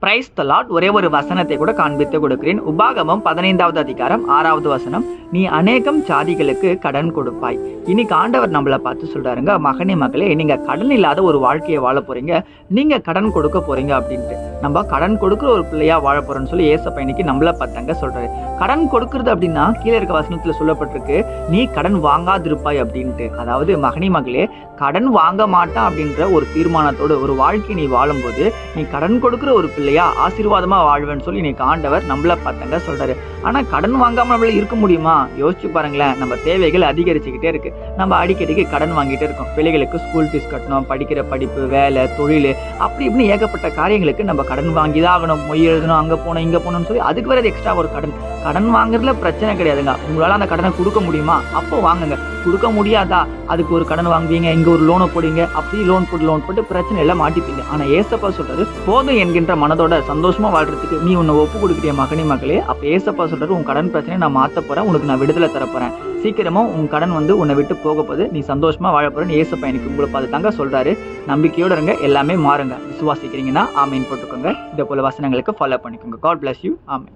Praise the Lord. ஒரே ஒரு வசனத்தை கூட காண்பித்து கொடுக்கிறேன். உபாகமம் 15வது அதிகாரம் 6வது வசனம். நீ அநேகம் ஜாதிகளுக்கு கடன் கொடுப்பாய். இன்னைக்கு ஆண்டவர் நம்மளை பார்த்து சொல்றாருங்க, மகனே மகளே, நீங்க கடன் இல்லாத ஒரு வாழ்க்கையை வாழ போறீங்க, நீங்க கடன் கொடுக்க போறீங்க அப்படின்ட்டு. நம்ம கடன் கொடுக்குற ஒரு பிள்ளையா வாழ போறோம்னு சொல்லி ஏசப்பா இன்னைக்கு நம்மள பார்த்தாங்க சொல்றாரு. கடன் கொடுக்கறது அப்படின்னா கீழே இருக்க வசனத்துல சொல்லப்பட்டிருக்கு, நீ கடன் வாங்காதிருப்பாய் அப்படின்ட்டு. அதாவது மகனே மகளே, கடன் வாங்க மாட்டான் அப்படின்ற ஒரு தீர்மானத்தோடு ஒரு வாழ்க்கை நீ வாழும்போது நீ கடன் கொடுக்குற ஒரு பிள்ளையா ஆசீர்வாதமா வாழ்வேன்னு சொல்லி இன்னைக்கு ஆண்டவர் நம்மள பார்த்தாங்க சொல்றாரு. ஆனா கடன் வாங்காம நம்மளால இருக்க முடியுமா? யோசிச்சு பாருங்களேன். நம்ம தேவைகள் அதிகரிச்சுக்கிட்டே இருக்கு. நம்ம அடிக்கடிக்கு கடன் வாங்கிட்டே இருக்கோம். பிள்ளைகளுக்கு ஸ்கூல் ஃபீஸ் கட்டணும், படிக்கிற படிப்பு, வேலை, தொழில், அப்படி இப்படின்னு ஏகப்பட்ட காரியங்களுக்கு நம்ம கடன் வாங்கிதான் ஆகணும். மொய் எழுதணும், அங்க போகணும் இங்க போகணும்னு சொல்லி அதுக்கு வேற எக்ஸ்ட்ரா ஒரு கடன். கடன் வாங்குறதுல பிரச்சனை கிடையாதுங்க. உங்களால அந்த கடனை கொடுக்க முடியுமா? அப்போ வாங்குங்க. கொடுக்க முடியாதா, அதுக்கு ஒரு கடன் வாங்குவீங்க, இங்க ஒரு லோனை போடுவீங்க, அப்படி லோன் போட்டு பிரச்சனை எல்லாம் மாட்டிப்பீங்க. ஆனா ஏசப்பா சொல்றாரு, போதும் என்கின்ற மனதோட சந்தோஷமா வாழ்றதுக்கு நீ உன்னை ஒப்பு கொடுக்கிறிய மகனே மகளே. அப்ப ஏசப்பா சொல்றாரு, உன் கடன் பிரச்சனையை நான் மாத்த போறேன், உனக்கு நான் விடுதலை தரப்போறேன், சீக்கிரமா உன் கடன் உன்னை விட்டு போக போகுது, நீ சந்தோஷமா வாழ போறேன்னு ஏசப்பா எனக்கு உங்களை பார்த்து தாங்க சொல்றாரு. நம்பிக்கையோட இருங்க, எல்லாமே மாறுங்க. விசுவாசிக்கிறீங்கன்னா ஆமீன் போட்டுக்கோங்க. இதை போல வசனங்களுக்கு ஃபாலோ பண்ணிக்கோங்க. God bless you. ஆமீன்.